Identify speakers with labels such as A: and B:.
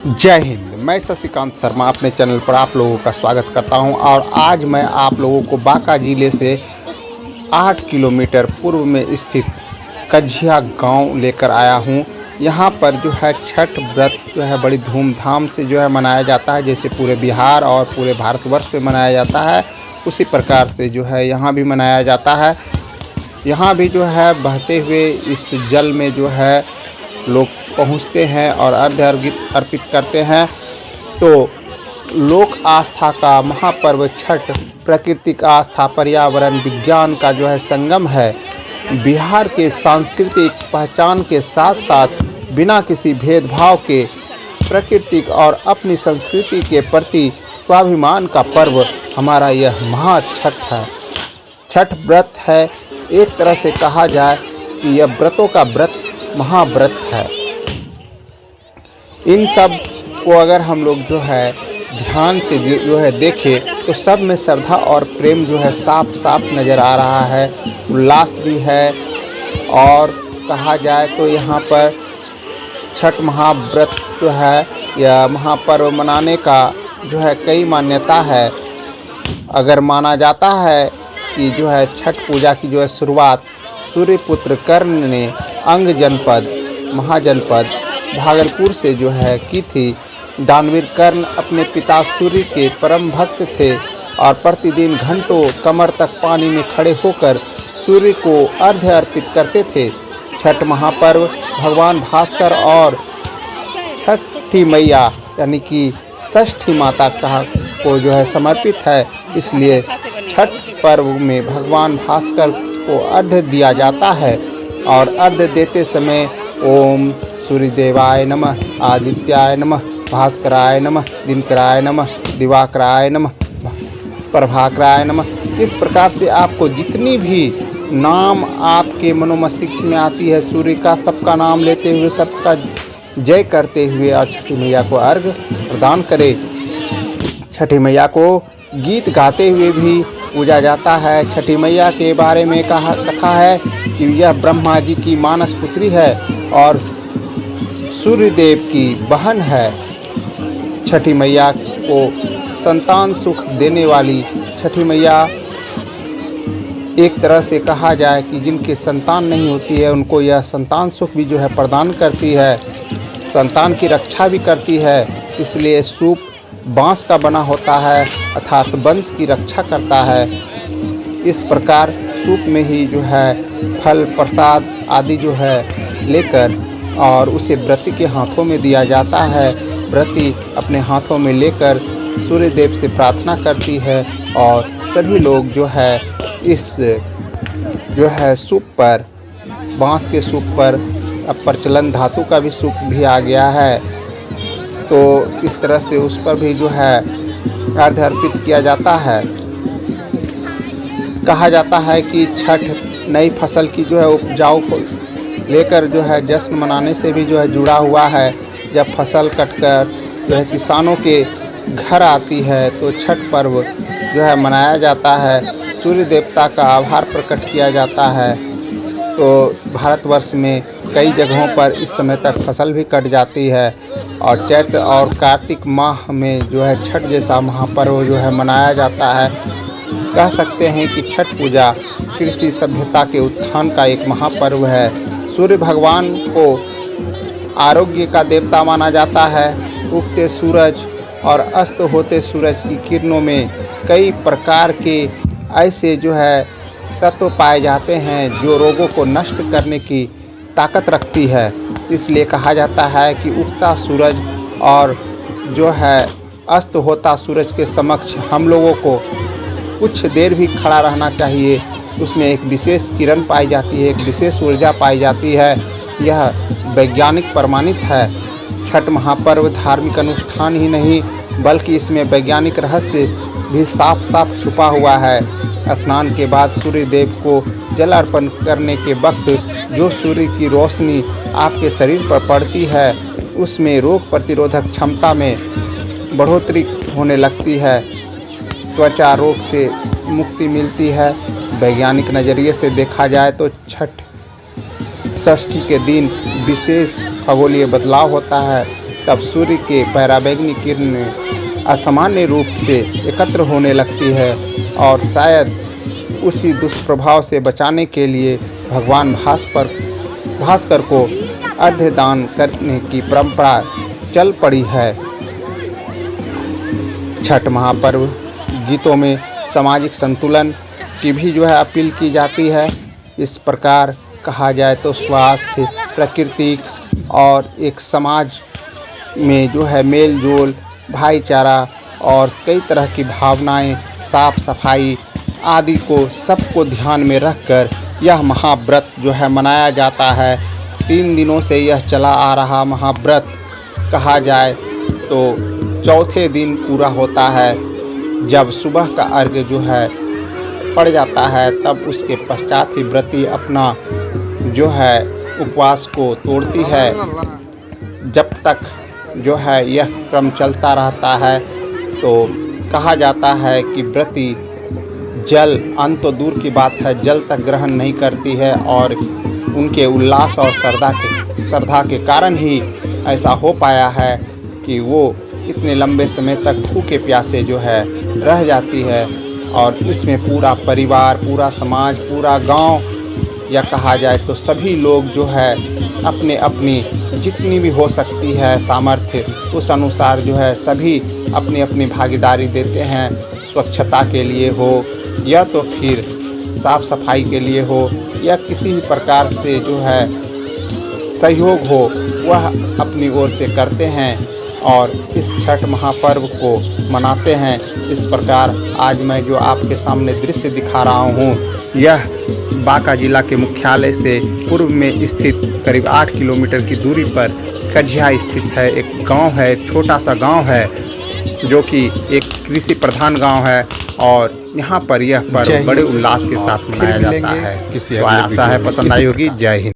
A: जय हिंद। मैं शशिकांत शर्मा अपने चैनल पर आप लोगों का स्वागत करता हूं और आज मैं आप लोगों को बांका जिले से 8 किलोमीटर पूर्व में स्थित कझिया गांव लेकर आया हूं। यहां पर जो है छठ व्रत जो है बड़ी धूमधाम से जो है मनाया जाता है। जैसे पूरे बिहार और पूरे भारतवर्ष में मनाया जाता है उसी प्रकार से जो है यहाँ भी मनाया जाता है। यहाँ भी जो है बहते हुए इस जल में जो है लोग पहुँचते हैं और अर्घ्य अर्पित करते हैं। तो लोक आस्था का महापर्व छठ प्राकृतिक आस्था, पर्यावरण, विज्ञान का जो है संगम है। बिहार के सांस्कृतिक पहचान के साथ साथ बिना किसी भेदभाव के प्राकृतिक और अपनी संस्कृति के प्रति स्वाभिमान का पर्व हमारा यह महाछठ है। छठ व्रत है, एक तरह से कहा जाए कि यह व्रतों का व्रत महाव्रत है। इन सब को अगर हम लोग जो है ध्यान से जो है देखें तो सब में श्रद्धा और प्रेम जो है साफ साफ नज़र आ रहा है। उल्लास भी है और कहा जाए तो यहाँ पर छठ महाव्रत जो है या महापर्व मनाने का जो है कई मान्यता है। अगर माना जाता है कि जो है छठ पूजा की जो है शुरुआत सूर्यपुत्र कर्ण ने अंग जनपद महाजनपद भागलपुर से जो है की थी। दानवीर कर्ण अपने पिता सूर्य के परम भक्त थे और प्रतिदिन घंटों कमर तक पानी में खड़े होकर सूर्य को अर्घ्य अर्पित करते थे। छठ महापर्व भगवान भास्कर और छठी मैया यानी कि षष्ठी माता को जो है समर्पित है। इसलिए छठ पर्व में भगवान भास्कर को अर्घ्य दिया जाता है और अर्घ्य देते समय ओम सूर्यदेवाय नमः, आदित्याय नमः, भास्कराय नमः, दिनकराय नमः, दिवाकराय नमः, प्रभाकराय नमः, इस प्रकार से आपको जितनी भी नाम आपके मनोमस्तिष्क में आती है सूर्य का सबका नाम लेते हुए सबका जय करते हुए और छठी मैया को अर्घ्य प्रदान करें। छठी मैया को गीत गाते हुए भी पूजा जाता है। छठी मैया के बारे में कथा है कि यह ब्रह्मा जी की मानस पुत्री है और सूर्यदेव की बहन है। छठी मैया को संतान सुख देने वाली छठी मैया एक तरह से कहा जाए कि जिनके संतान नहीं होती है उनको यह संतान सुख भी जो है प्रदान करती है, संतान की रक्षा भी करती है। इसलिए सूप बांस का बना होता है अर्थात वंश की रक्षा करता है। इस प्रकार सूप में ही जो है फल प्रसाद आदि जो है लेकर और उसे व्रती के हाथों में दिया जाता है। व्रती अपने हाथों में लेकर सूर्यदेव से प्रार्थना करती है और सभी लोग जो है इस जो है सूप पर बांस के सूप पर अब प्रचलन धातु का भी सूप भी आ गया है। तो इस तरह से उस पर भी जो है अर्घ्य अर्पित किया जाता है। कहा जाता है कि छठ नई फसल की जो है उपजाऊ को लेकर जो है जश्न मनाने से भी जो है जुड़ा हुआ है। जब फसल कटकर जो है किसानों के घर आती है तो छठ पर्व जो है मनाया जाता है। सूर्य देवता का आभार प्रकट किया जाता है। तो भारतवर्ष में कई जगहों पर इस समय तक फसल भी कट जाती है और चैत्र और कार्तिक माह में जो है छठ जैसा महापर्व जो है मनाया जाता है। कह सकते हैं कि छठ पूजा कृषि सभ्यता के उत्थान का एक महापर्व है। सूर्य भगवान को आरोग्य का देवता माना जाता है। उगते सूरज और अस्त होते सूरज की किरणों में कई प्रकार के ऐसे जो है तत्व पाए जाते हैं जो रोगों को नष्ट करने की ताकत रखती है। इसलिए कहा जाता है कि उगता सूरज और जो है अस्त होता सूरज के समक्ष हम लोगों को कुछ देर भी खड़ा रहना चाहिए। उसमें एक विशेष किरण पाई जाती है, एक विशेष ऊर्जा पाई जाती है। यह वैज्ञानिक प्रमाणित है। छठ महापर्व धार्मिक अनुष्ठान ही नहीं बल्कि इसमें वैज्ञानिक रहस्य भी साफ साफ छुपा हुआ है। स्नान के बाद सूर्य देव को जल अर्पण करने के वक्त जो सूर्य की रोशनी आपके शरीर पर पड़ती है उसमें रोग प्रतिरोधक क्षमता में बढ़ोतरी होने लगती है, त्वचा रोग से मुक्ति मिलती है। वैज्ञानिक नज़रिए से देखा जाए तो छठ षष्ठी के दिन विशेष खगोलीय बदलाव होता है तब सूर्य के पराबैंगनी किरणें असामान्य रूप से एकत्र होने लगती है और शायद उसी दुष्प्रभाव से बचाने के लिए भगवान भास्कर को अर्घ्य दान करने की परंपरा चल पड़ी है। छठ महापर्व गीतों में सामाजिक संतुलन की भी जो है अपील की जाती है। इस प्रकार कहा जाए तो स्वास्थ्य, प्रकृति और एक समाज में जो है मेल जोल, भाईचारा और कई तरह की भावनाएं, साफ सफाई आदि को सबको ध्यान में रखकर यह महाव्रत जो है मनाया जाता है। 3 दिनों से यह चला आ रहा महाव्रत कहा जाए तो चौथे दिन पूरा होता है। जब सुबह का अर्घ्य जो है पड़ जाता है तब उसके पश्चात ही व्रती अपना जो है उपवास को तोड़ती है। जब तक जो है यह क्रम चलता रहता है तो कहा जाता है कि व्रती जल, अंत तो दूर की बात है, जल तक ग्रहण नहीं करती है और उनके उल्लास और श्रद्धा के कारण ही ऐसा हो पाया है कि वो इतने लंबे समय तक भूखे प्यासे जो है रह जाती है। और इसमें पूरा परिवार, पूरा समाज, पूरा गांव या कहा जाए तो सभी लोग जो है अपने अपनी जितनी भी हो सकती है सामर्थ्य उस अनुसार जो है सभी अपनी अपनी भागीदारी देते हैं। स्वच्छता के लिए हो या तो फिर साफ सफाई के लिए हो या किसी भी प्रकार से जो है सहयोग हो वह अपनी ओर से करते हैं और इस छठ महापर्व को मनाते हैं। इस प्रकार आज मैं जो आपके सामने दृश्य दिखा रहा हूँ यह बांका जिला के मुख्यालय से पूर्व में स्थित करीब 8 किलोमीटर की दूरी पर कझिया स्थित है। एक गांव है, एक छोटा सा गांव है जो कि एक कृषि प्रधान गांव है और यहाँ पर यह पर्व बड़े उल्लास के साथ मनाया जाता है। तो आशा है पसंद आई होगी। जय हिंद।